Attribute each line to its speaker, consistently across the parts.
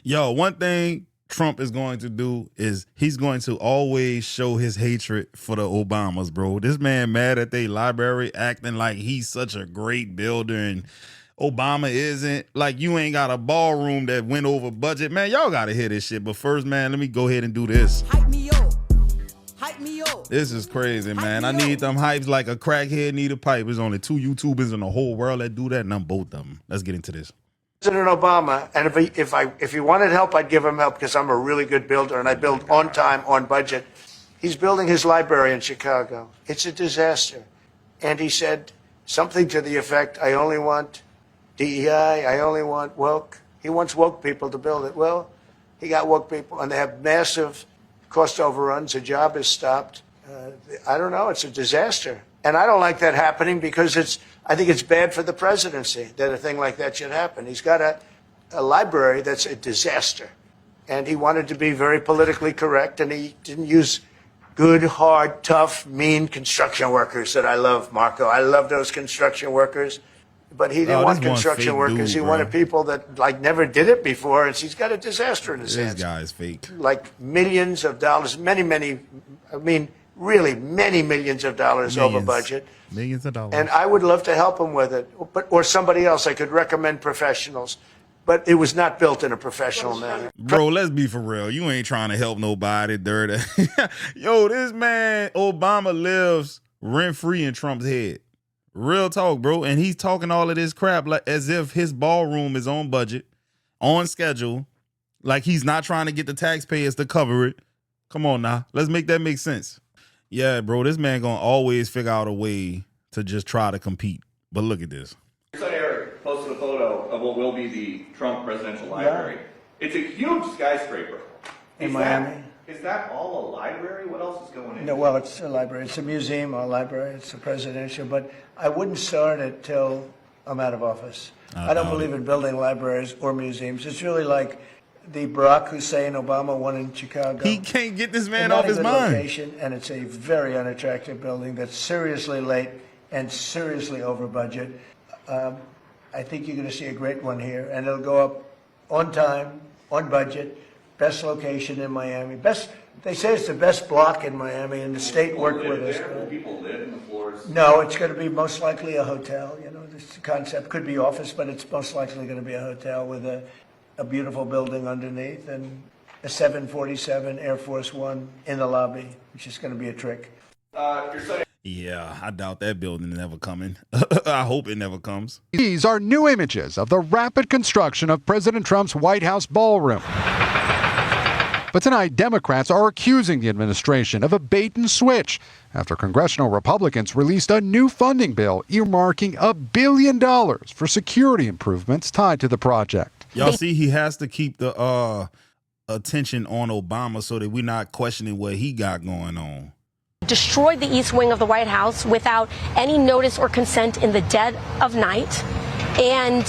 Speaker 1: Yo, one thing Trump is going to do is he's going to always show his hatred for the Obamas, bro. This man mad at their library, acting like he's such a great builder and Obama isn't. Like, you ain't got a ballroom that went over budget. Man, y'all got to hear this shit. But first, man, let me go ahead and do this.
Speaker 2: Hype me up. Hype me up.
Speaker 1: This is crazy, man. I need them hypes like a crackhead need a pipe. There's only 2 YouTubers in the whole world that do that, and I'm both of them. Let's get into this.
Speaker 3: President Obama, and if he wanted help, I'd give him help because I'm a really good builder and I build on time, on budget. He's building his library in Chicago. It's a disaster. And he said something to the effect, I only want DEI, I only want woke. He wants woke people to build it. Well, he got woke people, and they have massive cost overruns. A job is stopped. I don't know. It's a disaster. And I don't like that happening because I think it's bad for the presidency that a thing like that should happen. He's got a library that's a disaster. And he wanted to be very politically correct, and he didn't use good, hard, tough, mean construction workers that I love, Marco. I love those construction workers. But he didn't want construction workers. He wanted people that like never did it before. And he's got a disaster in his hands.
Speaker 1: This guy is fake.
Speaker 3: Like millions of dollars, really many millions of dollars over budget.
Speaker 1: Millions of dollars.
Speaker 3: And I would love to help him with it, or somebody else. I could recommend professionals. But it was not built in a professional manner.
Speaker 1: Bro, let's be for real. You ain't trying to help nobody, dirty. Yo, this man, Obama, lives rent-free in Trump's head. Real talk, bro. And he's talking all of this crap like as if his ballroom is on budget, on schedule, like he's not trying to get the taxpayers to cover it. Come on now. Let's make that make sense. Yeah, bro, this man gonna always figure out a way to just try to compete. But look at this.
Speaker 4: Your son Eric posted a photo of what will be the Trump Presidential Library. Yeah. It's a huge skyscraper.
Speaker 3: In Miami.
Speaker 4: Is that all a library? What else is going in?
Speaker 3: No, well, it's a library. It's a museum or a library. It's a presidential. But I wouldn't start it till I'm out of office. I don't believe in building libraries or museums. It's really like the Barack Hussein Obama one in Chicago.
Speaker 1: He can't get this man off his mind.
Speaker 3: Location, and it's a very unattractive building that's seriously late and seriously over budget. I think you're going to see a great one here, and it'll go up on time, on budget. Best location in Miami. They say it's the best block in Miami, and the state worked with us.
Speaker 4: Will people live in the floors?
Speaker 3: No, it's going to be most likely a hotel. You know, this concept could be office, but it's most likely going to be a hotel with a beautiful building underneath and a 747 Air Force One in the lobby, which is going to be a trick.
Speaker 1: Yeah, I doubt that building is never coming. I hope it never comes.
Speaker 5: These are new images of the rapid construction of President Trump's White House ballroom. But tonight, Democrats are accusing the administration of a bait and switch after congressional Republicans released a new funding bill earmarking $1 billion for security improvements tied to the project.
Speaker 1: Y'all see, he has to keep the attention on Obama so that we're not questioning what he got going on.
Speaker 6: Destroyed the east wing of the White House without any notice or consent in the dead of night. And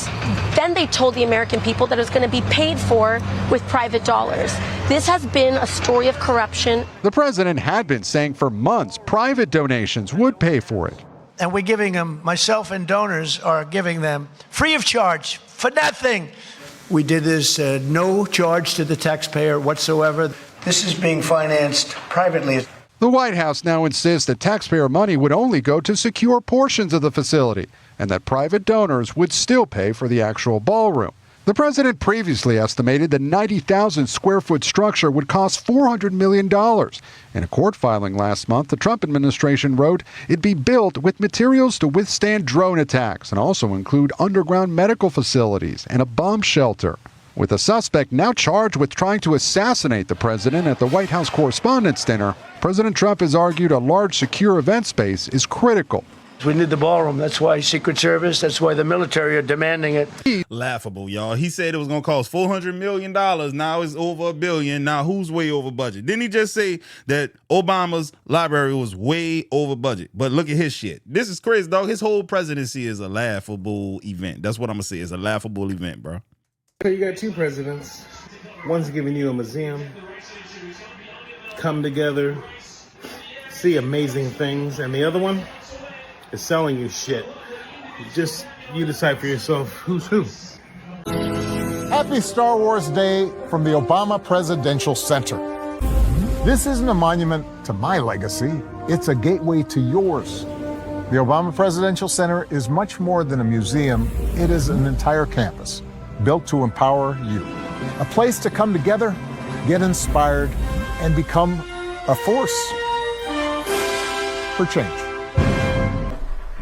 Speaker 6: then they told the American people that it was going to be paid for with private dollars. This has been a story of corruption.
Speaker 5: The president had been saying for months private donations would pay for it.
Speaker 3: And we're giving them, myself and donors are giving them free of charge for nothing. We did this no charge to the taxpayer whatsoever. This is being financed privately.
Speaker 5: The White House now insists that taxpayer money would only go to secure portions of the facility and that private donors would still pay for the actual ballroom. The president previously estimated the 90,000 square foot structure would cost $400 million. In a court filing last month, the Trump administration wrote it'd be built with materials to withstand drone attacks and also include underground medical facilities and a bomb shelter. With a suspect now charged with trying to assassinate the president at the White House Correspondents' Dinner, President Trump has argued a large secure event space is critical.
Speaker 3: We need the ballroom. That's why Secret Service, that's why the military are demanding it.
Speaker 1: Laughable, y'all. He said it was going to cost $400 million. Now it's over $1 billion. Now who's way over budget? Didn't he just say that Obama's library was way over budget? But look at his shit. This is crazy, dog. His whole presidency is a laughable event. That's what I'm going to say. It's a laughable event, bro.
Speaker 7: You got two presidents. One's giving you a museum. Come together, see amazing things. And the other one is selling you shit. You decide for yourself who's who.
Speaker 8: Happy Star Wars Day from the Obama Presidential Center. This isn't a monument to my legacy, it's a gateway to yours. The Obama Presidential Center is much more than a museum, it is an entire campus built to empower you. A place to come together, get inspired, and become a force for change.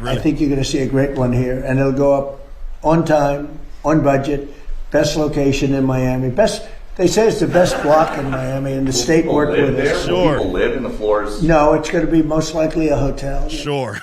Speaker 3: I think you're going to see a great one here, and it'll go up on time, on budget, best location in Miami. They say it's the best block in Miami, and the state worked with us.
Speaker 4: Sure. Will people live in the floors?
Speaker 3: No, it's going to be most likely a hotel.
Speaker 1: Sure.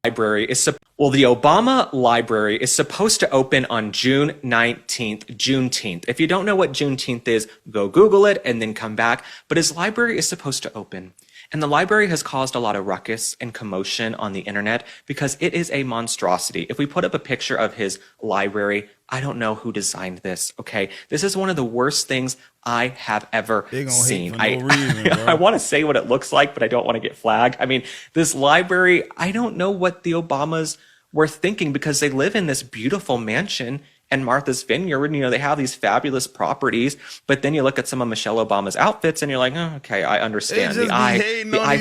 Speaker 9: Library is the Obama Library is supposed to open on June 19th, Juneteenth. If you don't know what Juneteenth is, go Google it and then come back. But his library is supposed to open. And the library has caused a lot of ruckus and commotion on the internet because it is a monstrosity. If we put up a picture of his library, I don't know who designed this, okay? This is one of the worst things I have ever seen. I want to say what it looks like, but I don't want to get flagged. I mean, this library, I don't know what the Obamas were thinking because they live in this beautiful mansion and Martha's Vineyard, you know, they have these fabulous properties, but then you look at some of Michelle Obama's outfits and you're like, oh, okay, I understand. The eye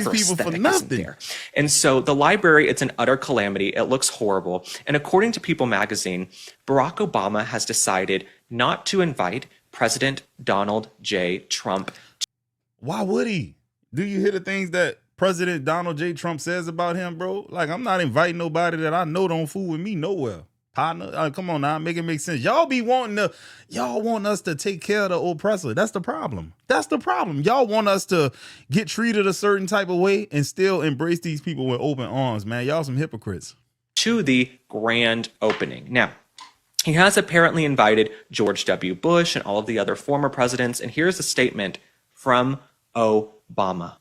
Speaker 9: for aesthetic isn't there. And so the library, it's an utter calamity. It looks horrible. And according to People magazine, Barack Obama has decided not to invite President Donald J. Trump.
Speaker 1: Why would he? Do you hear the things that President Donald J. Trump says about him, bro? Like, I'm not inviting nobody that I know don't fool with me nowhere. Partner, come on now, make it make sense. Y'all want us to take care of the oppressor. That's the problem. That's the problem. Y'all want us to get treated a certain type of way and still embrace these people with open arms, man. Y'all some hypocrites.
Speaker 9: To the grand opening. Now, he has apparently invited George W. Bush and all of the other former presidents. And here's a statement from Obama.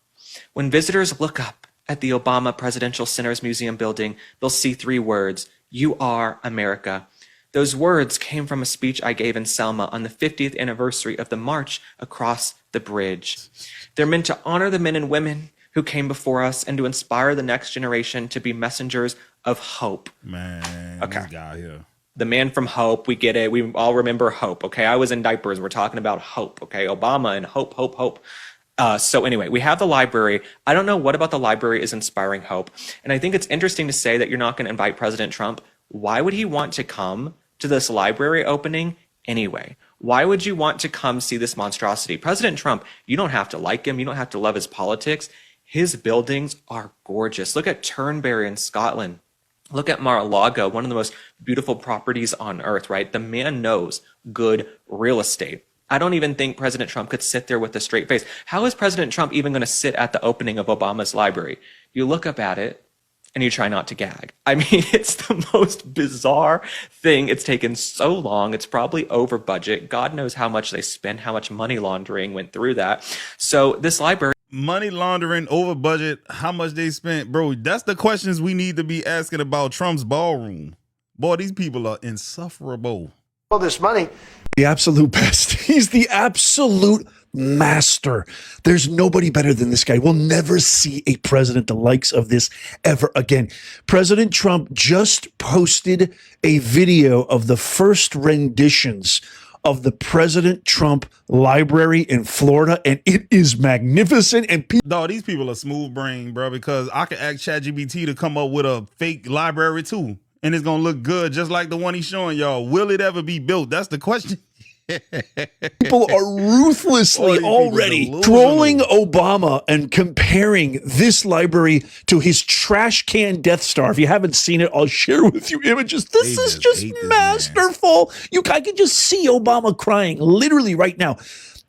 Speaker 9: When visitors look up at the Obama Presidential Center's museum building, they'll see 3 words. You are America. Those words came from a speech I gave in Selma on the 50th anniversary of the March Across the Bridge. They're meant to honor the men and women who came before us and to inspire the next generation to be messengers of hope.
Speaker 1: Man,
Speaker 9: okay.
Speaker 1: This guy here.
Speaker 9: The man from Hope, we get it. We all remember Hope, okay? I was in diapers. We're talking about hope, okay? Obama and hope, hope, hope. So anyway, we have the library. I don't know what about the library is inspiring hope. And I think it's interesting to say that you're not going to invite President Trump. Why would he want to come to this library opening anyway? Why would you want to come see this monstrosity? President Trump, you don't have to like him. You don't have to love his politics. His buildings are gorgeous. Look at Turnberry in Scotland. Look at Mar-a-Lago, one of the most beautiful properties on earth, right? The man knows good real estate. I don't even think President Trump could sit there with a straight face. How is President Trump even going to sit at the opening of Obama's library? You look up at it and you try not to gag. I mean, it's the most bizarre thing. It's taken so long. It's probably over budget. God knows how much they spent, how much money laundering went through that. So this library.
Speaker 1: Money laundering, over budget, how much they spent. Bro, that's the questions we need to be asking about Trump's ballroom. Boy, these people are insufferable.
Speaker 3: All this money.
Speaker 10: The absolute best. He's the absolute master. There's nobody better than this guy. We'll never see a president the likes of this ever again. President Trump just posted a video of the first renditions of the President Trump Library in Florida, and it is magnificent. And
Speaker 1: dog, these people are smooth brain, bro, because I could ask ChatGPT to come up with a fake library too. And it's going to look good, just like the one he's showing y'all. Will it ever be built? That's the question.
Speaker 10: People are ruthlessly already trolling Obama and comparing this library to his trash can Death Star. If you haven't seen it, I'll share with you images. This is just masterful. I can just see Obama crying literally right now.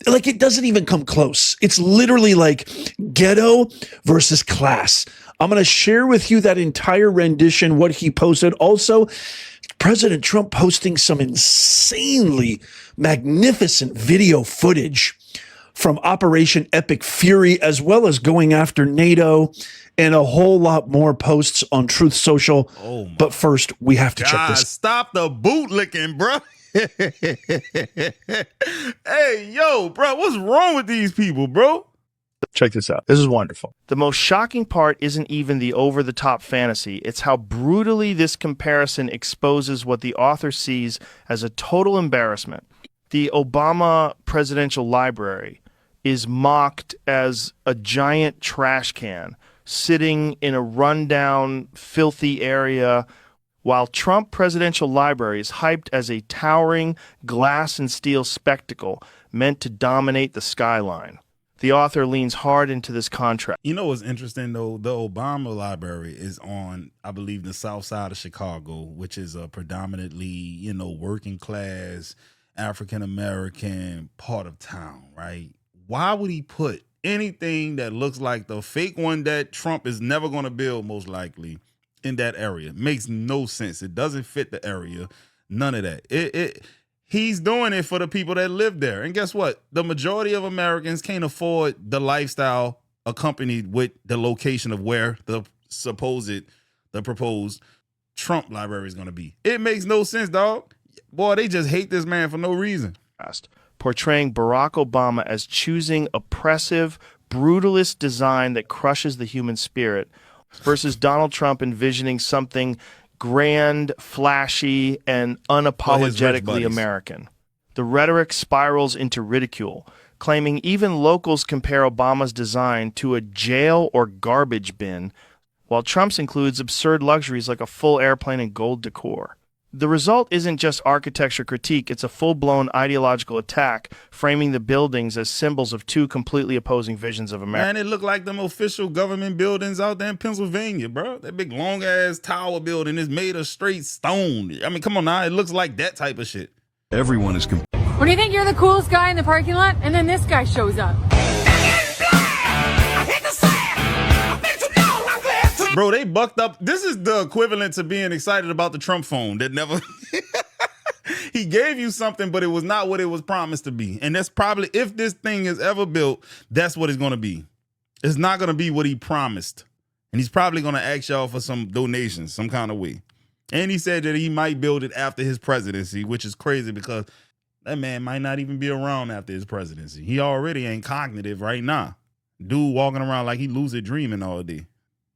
Speaker 10: Like, it doesn't even come close. It's literally like ghetto versus class. I'm going to share with you that entire rendition, what he posted. Also, President Trump posting some insanely magnificent video footage from Operation Epic Fury, as well as going after NATO, and a whole lot more posts on Truth Social. But first, we have to check this.
Speaker 1: Stop the bootlicking, bro. Hey, yo, bro, what's wrong with these people, bro?
Speaker 11: Check this out. This is wonderful.
Speaker 12: The most shocking part isn't even the over-the-top fantasy. It's how brutally this comparison exposes what the author sees as a total embarrassment. The Obama Presidential Library is mocked as a giant trash can sitting in a rundown, filthy area, while Trump Presidential Library is hyped as a towering glass and steel spectacle meant to dominate the skyline. The author leans hard into this contrast.
Speaker 1: You know what's interesting, though? The Obama Library is on, I believe, the south side of Chicago, which is a predominantly, working class, African-American part of town, right? Why would he put anything that looks like the fake one that Trump is never going to build, most likely, in that area? Makes no sense. It doesn't fit the area. None of that. He's doing it for the people that live there. And guess what? The majority of Americans can't afford the lifestyle accompanied with the location of where the proposed Trump library is going to be. It makes no sense, dog. Boy, they just hate this man for no reason.
Speaker 12: Portraying Barack Obama as choosing oppressive, brutalist design that crushes the human spirit versus Donald Trump envisioning something grand, flashy, and unapologetically American. The rhetoric spirals into ridicule, claiming even locals compare Obama's design to a jail or garbage bin, while Trump's includes absurd luxuries like a full airplane and gold decor. The result isn't just architecture critique, it's a full-blown ideological attack, framing the buildings as symbols of two completely opposing visions of America.
Speaker 1: Man, it looked like them official government buildings out there in Pennsylvania, bro. That big long-ass tower building is made of straight stone. I mean, come on now, it looks like that type of shit.
Speaker 13: Everyone is...
Speaker 14: When you think you're the coolest guy in the parking lot, and then this guy shows up.
Speaker 1: Bro, they bucked up. This is the equivalent to being excited about the Trump phone that never... He gave you something, but it was not what it was promised to be. And that's probably, if this thing is ever built, that's what it's going to be. It's not going to be what he promised. And he's probably going to ask y'all for some donations, some kind of way. And he said that he might build it after his presidency, which is crazy because that man might not even be around after his presidency. He already ain't cognitive right now. Dude walking around like he lucid dreaming all day.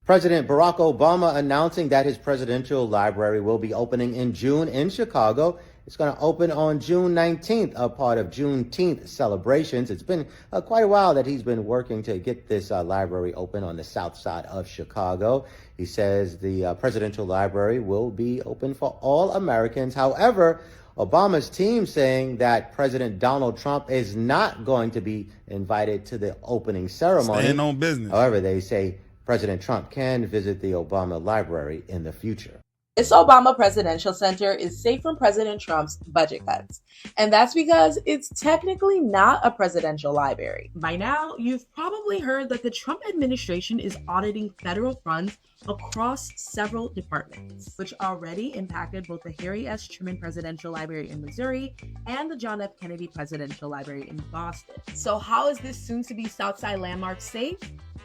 Speaker 15: President Barack Obama announcing that his presidential library will be opening in June in Chicago. It's going to open on June 19th, a part of Juneteenth celebrations. It's been quite a while that he's been working to get this library open on the south side of Chicago. He says the presidential library will be open for all Americans. However, Obama's team saying that President Donald Trump is not going to be invited to the opening ceremony.
Speaker 1: Staying on business.
Speaker 15: However, they say President Trump can visit the Obama Library in the future.
Speaker 16: This Obama Presidential Center is safe from President Trump's budget cuts. And that's because it's technically not a presidential library.
Speaker 17: By now, you've probably heard that the Trump administration is auditing federal funds across several departments, which already impacted both the Harry S. Truman Presidential Library in Missouri and the John F. Kennedy Presidential Library in Boston. So how is this soon-to-be Southside landmark safe?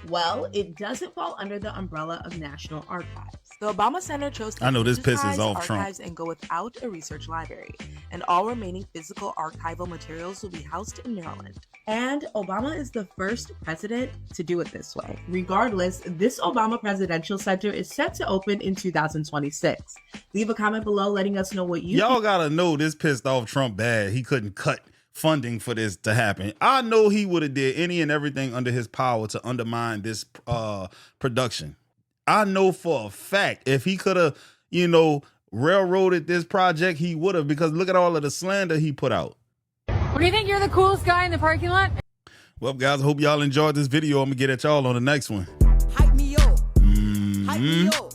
Speaker 17: Well, it doesn't fall under the umbrella of National Archives.
Speaker 18: The Obama Center chose to
Speaker 1: pisses off
Speaker 18: archives
Speaker 1: Trump
Speaker 18: and go without a research library, and all remaining physical archival materials will be housed in Maryland.
Speaker 17: And Obama is the first president to do it this way. Regardless, this Obama Presidential Center is set to open in 2026. Leave a comment below letting us know what
Speaker 1: y'all gotta know this pissed off Trump bad. He couldn't cut funding for this to happen. I know he would have did any and everything under his power to undermine this production. I know for a fact if he could have, railroaded this project, he would have, because look at all of the slander he put out.
Speaker 14: When you think you're the coolest guy in the parking lot?
Speaker 1: Well, guys, I hope y'all enjoyed this video. I'm gonna get at y'all on the next one.
Speaker 2: Hype me up. Hype me up.